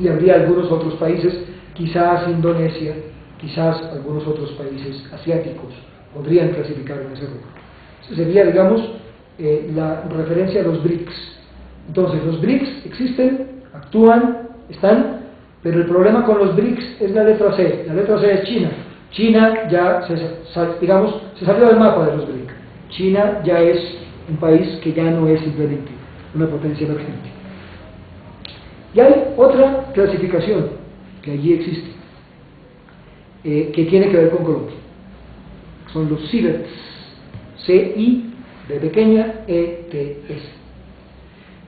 y habría algunos otros países, quizás Indonesia, quizás algunos otros países asiáticos, podrían clasificar en ese rubro. Esa sería, digamos, la referencia a los BRICS. Entonces, los BRICS existen, actúan, están, pero el problema con los BRICS es la letra C. La letra C es China. China ya, digamos, se salió del mapa de los BRICS. China ya es un país que ya no es simplemente una potencia emergente. Y hay otra clasificación que allí existe, que tiene que ver con Colombia. Son los CIBETs, C-I de pequeña E-T-S.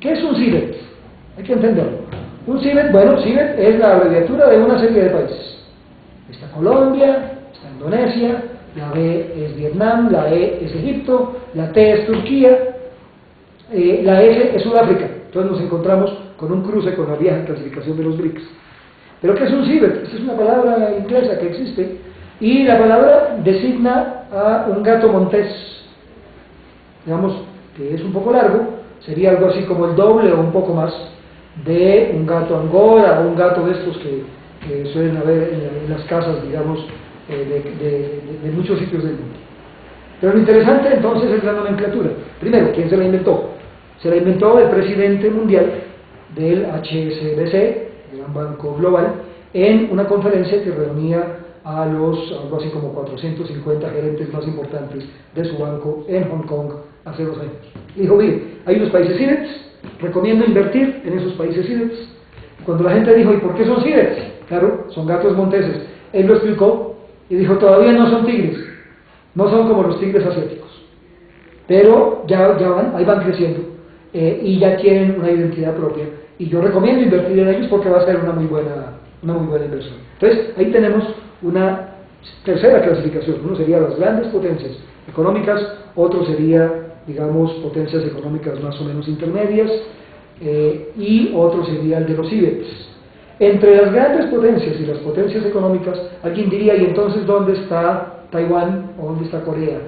¿Qué es un CIBET? Hay que entenderlo. Un CIBET, bueno, CIBET es la abreviatura de una serie de países. Está Colombia, está Indonesia, la B es Vietnam, la E es Egipto, la T es Turquía, la S es Sudáfrica. Entonces nos encontramos con un cruce con la vieja clasificación de los BRICS. ¿Pero qué es un CIBET? Esta es una palabra inglesa que existe, y la palabra designa a un gato montés, digamos que es un poco largo, sería algo así como el doble o un poco más de un gato angora o un gato de estos que suelen haber en las casas, digamos, de muchos sitios del mundo. Pero lo interesante entonces es la nomenclatura. Primero, ¿quién se la inventó? Se la inventó el presidente mundial del HSBC, el Gran Banco Global, en una conferencia que reunía a los, algo así como 450 gerentes más importantes de su banco en Hong Kong hace 2 años. Y dijo, mire, hay unos países CIBETs, recomiendo invertir en esos países CIBETs. Cuando la gente dijo, ¿y por qué son CIBETs? Claro, son gatos monteses. Él lo explicó y dijo, todavía no son tigres, no son como los tigres asiáticos, pero ya van, ahí van creciendo, y ya tienen una identidad propia, y yo recomiendo invertir en ellos porque va a ser una muy buena inversión. Entonces, ahí tenemos una tercera clasificación. Uno sería las grandes potencias económicas, otro sería, digamos, potencias económicas más o menos intermedias, y otro sería el de los CIBETs. Entre las grandes potencias y las potencias económicas, alguien diría, ¿y entonces dónde está Taiwán o dónde está Corea?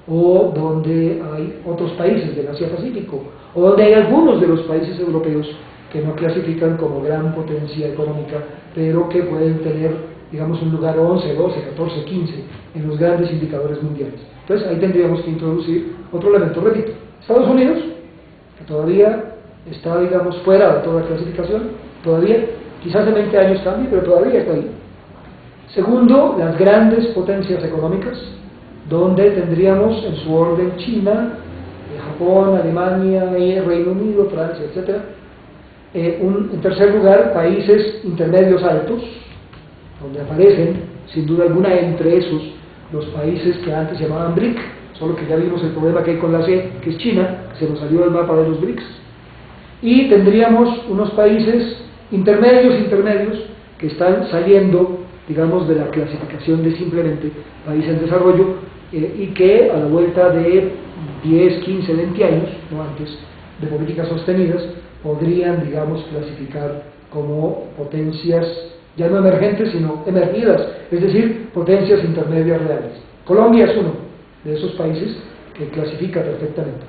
O dónde hay otros países del Asia-Pacífico, o donde hay algunos de los países europeos que no clasifican como gran potencia económica, pero que pueden tener, digamos, un lugar 11, 12, 14, 15 en los grandes indicadores mundiales. Entonces ahí tendríamos que introducir otro elemento. Repito, Estados Unidos, que todavía está, digamos, fuera de toda clasificación, todavía, quizás de 20 años cambie, pero todavía está ahí. Segundo, las grandes potencias económicas, donde tendríamos en su orden China, Japón, Alemania, Reino Unido, Francia, etc. En tercer lugar, países intermedios altos, donde aparecen, sin duda alguna, entre esos, los países que antes se llamaban BRIC, solo que ya vimos el problema que hay con la C, que es China, que se nos salió del mapa de los BRICS. Y tendríamos unos países intermedios, que están saliendo, digamos, de la clasificación de simplemente país en desarrollo, y que a la vuelta de 10, 15, 20 años, no antes, de políticas sostenidas, podrían, digamos, clasificar como potencias, ya no emergentes, sino emergidas, es decir, potencias intermedias reales. Colombia es uno de esos países que clasifica perfectamente.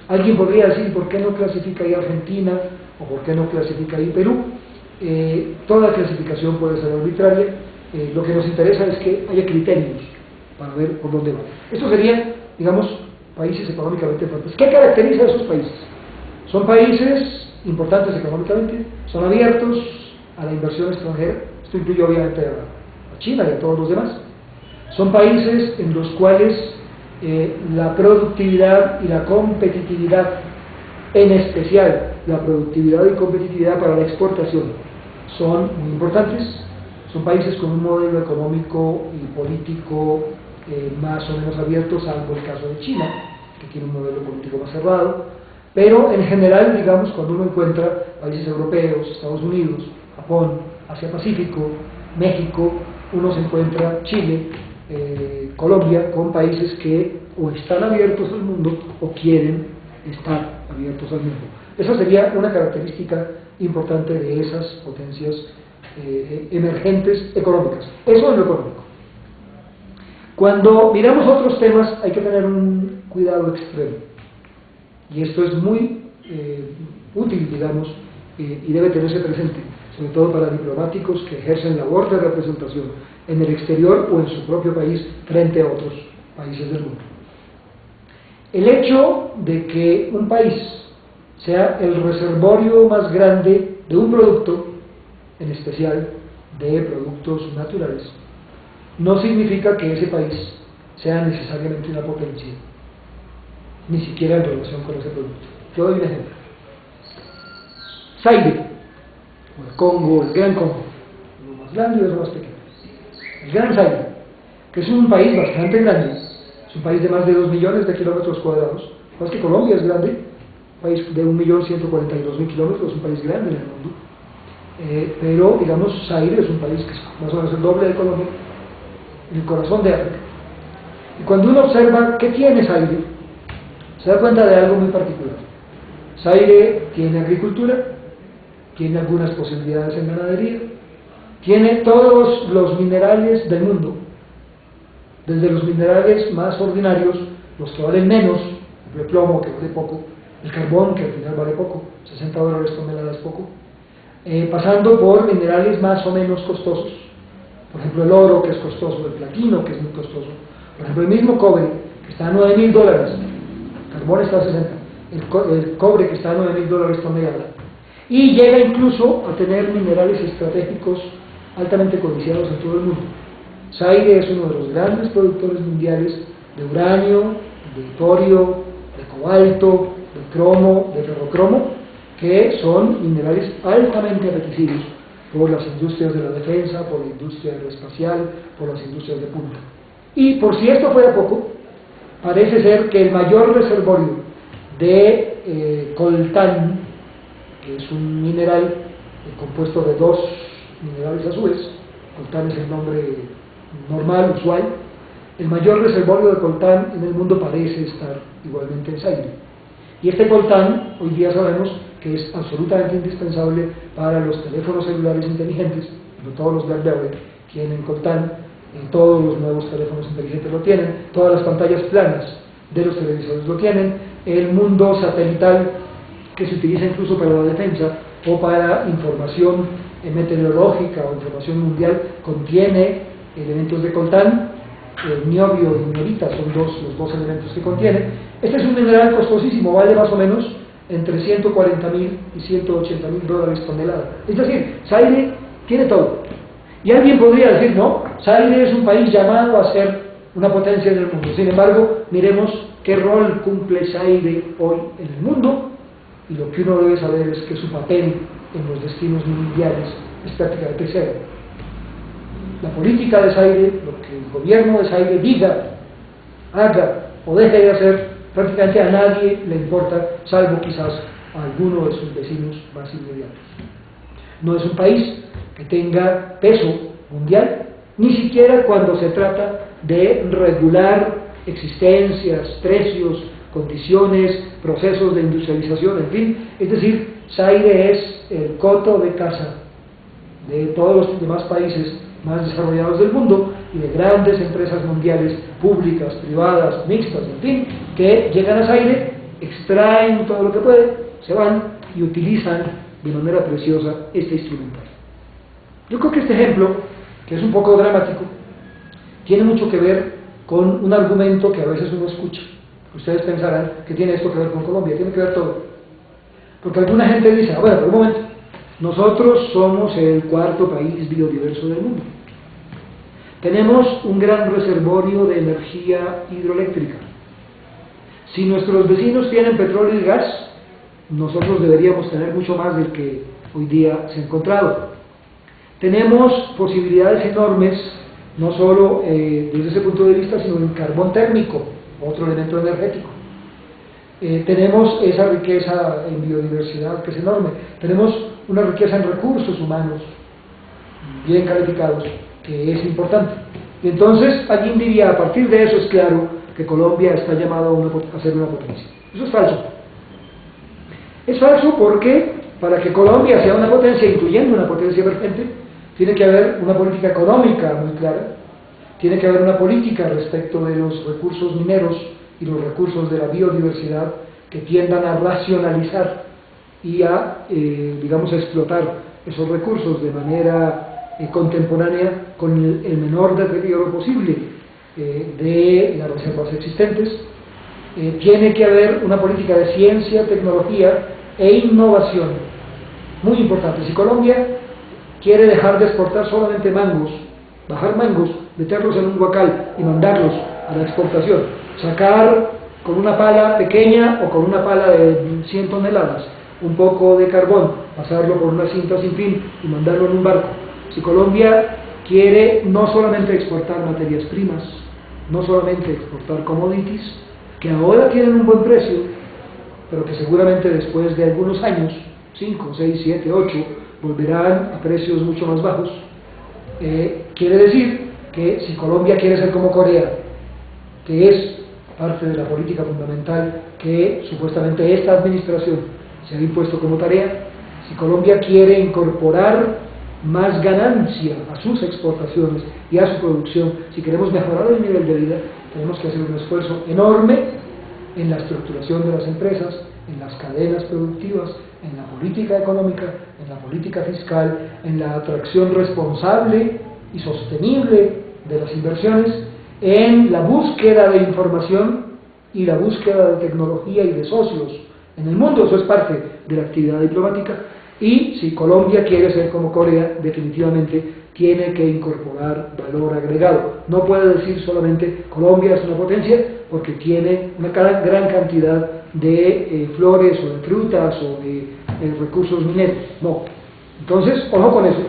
Alguien podría decir, ¿por qué no clasifica ahí Argentina? ¿O por qué no clasifica ahí Perú? Toda clasificación puede ser arbitraria. Lo que nos interesa es que haya criterios para ver por dónde va. Estos serían, digamos, países económicamente fuertes. ¿Qué caracteriza a esos países? Son países importantes económicamente, son abiertos a la inversión extranjera, esto incluye obviamente a China y a todos los demás. Son países en los cuales la productividad y la competitividad, en especial la productividad y competitividad para la exportación, son muy importantes. Son países con un modelo económico y político más o menos abierto, salvo el caso de China, que tiene un modelo político más cerrado. Pero en general, digamos, cuando uno encuentra países europeos, Estados Unidos, Japón, Asia-Pacífico, México, uno se encuentra Chile, Colombia, con países que o están abiertos al mundo o quieren estar abiertos al mundo. Esa sería una característica importante de esas potencias emergentes económicas. Eso es lo económico. Cuando miramos otros temas hay que tener un cuidado extremo, y esto es muy útil, digamos, y debe tenerse presente. sobre todo para diplomáticos que ejercen labor de representación en el exterior o en su propio país frente a otros países del mundo. El hecho de que un país sea el reservorio más grande de un producto, en especial de productos naturales, no significa que ese país sea necesariamente una potencia, ni siquiera en relación con ese producto. Yo doy un ejemplo. Zaire, o el Congo, el Gran Congo, lo más grande y lo más pequeño. El Gran Zaire, que es un país bastante grande, es un país de más de 2 millones de kilómetros cuadrados, más que Colombia es grande, un país de 1.142.000 kilómetros, es un país grande en el mundo, pero digamos Zaire es un país que es más o menos el doble de Colombia, en el corazón de África. Y cuando uno observa qué tiene Zaire, se da cuenta de algo muy particular. Zaire tiene agricultura, tiene algunas posibilidades en ganadería, tiene todos los minerales del mundo, desde los minerales más ordinarios, los que valen menos, el plomo que vale poco, el carbón que al final vale poco, $60 tonelada es poco, pasando por minerales más o menos costosos, por ejemplo el oro que es costoso, el platino que es muy costoso, por ejemplo el mismo cobre que está a $9.000, el carbón está a 60, el cobre que está a $9.000 tonelada, y llega incluso a tener minerales estratégicos altamente codiciados en todo el mundo. Zaire es uno de los grandes productores mundiales de uranio, de torio, de cobalto, de cromo, de ferrocromo, que son minerales altamente apetecidos por las industrias de la defensa, por la industria aeroespacial, por las industrias de punta. Y por si esto fuera poco, parece ser que el mayor reservorio de coltán, que es un mineral compuesto de 2 minerales azules, coltán es el nombre normal, usual, el mayor reservorio de coltán en el mundo parece estar igualmente en Zaire. Y este coltán, hoy día sabemos que es absolutamente indispensable para los teléfonos celulares inteligentes, todos los BlackBerry tienen coltán, todos los nuevos teléfonos inteligentes lo tienen, todas las pantallas planas de los televisores lo tienen, el mundo satelital que se utiliza incluso para la defensa o para información meteorológica o información mundial contiene elementos de coltán, niobio y niobita son los dos elementos que contiene. Este es un mineral costosísimo, vale más o menos entre $140.000 y $180.000 tonelada. Es decir, Zaire tiene todo. Y alguien podría decir, no, Zaire es un país llamado a ser una potencia en el mundo. Sin embargo, miremos qué rol cumple Zaire hoy en el mundo, y lo que uno debe saber es que su papel en los destinos mundiales es prácticamente cero. La política de Zaire, lo que el gobierno de Zaire diga, haga o deje de hacer, prácticamente a nadie le importa, salvo quizás a alguno de sus vecinos más inmediatos. No es un país que tenga peso mundial, ni siquiera cuando se trata de regular existencias, precios, condiciones, procesos de industrialización, en fin. Es decir, Zaire es el coto de caza de todos los demás países más desarrollados del mundo y de grandes empresas mundiales, públicas, privadas, mixtas, en fin, que llegan a Zaire, extraen todo lo que pueden, se van y utilizan de manera preciosa este instrumental. Yo creo que este ejemplo, que es un poco dramático, tiene mucho que ver con un argumento que a veces uno escucha. Ustedes pensarán que tiene esto que ver con Colombia, tiene que ver todo. Porque alguna gente dice, bueno, por un momento, nosotros somos el 4º país biodiverso del mundo. Tenemos un gran reservorio de energía hidroeléctrica. Si nuestros vecinos tienen petróleo y gas, nosotros deberíamos tener mucho más del que hoy día se ha encontrado. Tenemos posibilidades enormes, no solo desde ese punto de vista, sino en carbón térmico, otro elemento energético. Tenemos esa riqueza en biodiversidad que es enorme. Tenemos una riqueza en recursos humanos bien calificados que es importante. Y entonces alguien diría, a partir de eso es claro que Colombia está llamada a ser una potencia. Eso es falso. Es falso porque para que Colombia sea una potencia, incluyendo una potencia emergente, tiene que haber una política económica muy clara, tiene que haber una política respecto de los recursos mineros y los recursos de la biodiversidad que tiendan a racionalizar y a, digamos, a explotar esos recursos de manera contemporánea con el menor deterioro posible de las reservas existentes. Tiene que haber una política de ciencia, tecnología e innovación muy importante. Si Colombia quiere dejar de exportar solamente mangos, bajar mangos, meterlos en un huacal y mandarlos a la exportación, sacar con una pala pequeña o con una pala de 100 toneladas un poco de carbón, pasarlo por una cinta sin fin y mandarlo en un barco. Si Colombia quiere no solamente exportar materias primas, no solamente exportar commodities, que ahora tienen un buen precio, pero que seguramente después de algunos años, 5, 6, 7, 8, volverán a precios mucho más bajos, quiere decir que si Colombia quiere ser como Corea, que es parte de la política fundamental que supuestamente esta administración se ha impuesto como tarea, si Colombia quiere incorporar más ganancia a sus exportaciones y a su producción, si queremos mejorar el nivel de vida, tenemos que hacer un esfuerzo enorme en la estructuración de las empresas, en las cadenas productivas, en la política económica, en la política fiscal, en la atracción responsable y sostenible de las inversiones, en la búsqueda de información y la búsqueda de tecnología y de socios en el mundo. Eso es parte de la actividad diplomática. Y si Colombia quiere ser como Corea, definitivamente tiene que incorporar valor agregado. No puede decir solamente Colombia es una potencia porque tiene una gran cantidad de flores o de frutas o de recursos mineros. No. Entonces, ojo con eso,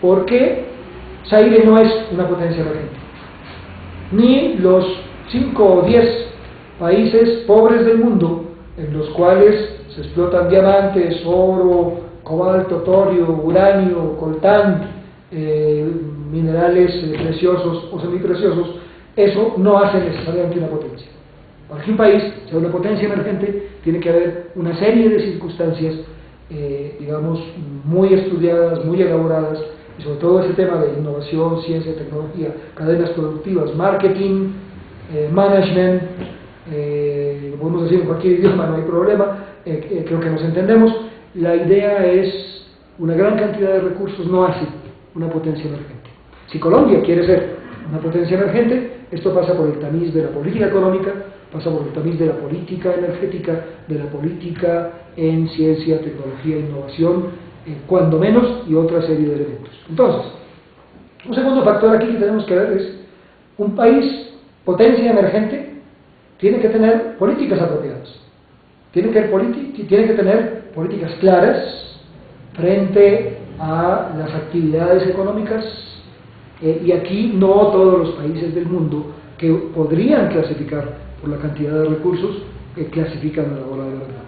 porque Zaire no es una potencia emergente. Ni los 5 o 10 países pobres del mundo en los cuales se explotan diamantes, oro, cobalto, torio, uranio, coltán, minerales preciosos o semipreciosos, eso no hace necesariamente una potencia. Para que un país sea una potencia emergente, tiene que haber una serie de circunstancias, digamos, muy estudiadas, muy elaboradas, y sobre todo ese tema de innovación, ciencia, tecnología, cadenas productivas, marketing, management, lo podemos decir en cualquier idioma, no hay problema, creo que nos entendemos. La idea es, una gran cantidad de recursos no hace una potencia emergente. Si Colombia quiere ser una potencia emergente, esto pasa por el tamiz de la política económica, pasa por el tamiz de la política energética, de la política en ciencia, tecnología e innovación, cuando menos, y otra serie de elementos. Entonces, un segundo factor aquí que tenemos que ver es, un país potencia emergente tiene que tener políticas apropiadas, tiene que tener políticas claras frente a las actividades económicas, y aquí no todos los países del mundo que podrían clasificar por la cantidad de recursos clasifican a la hora de la verdad.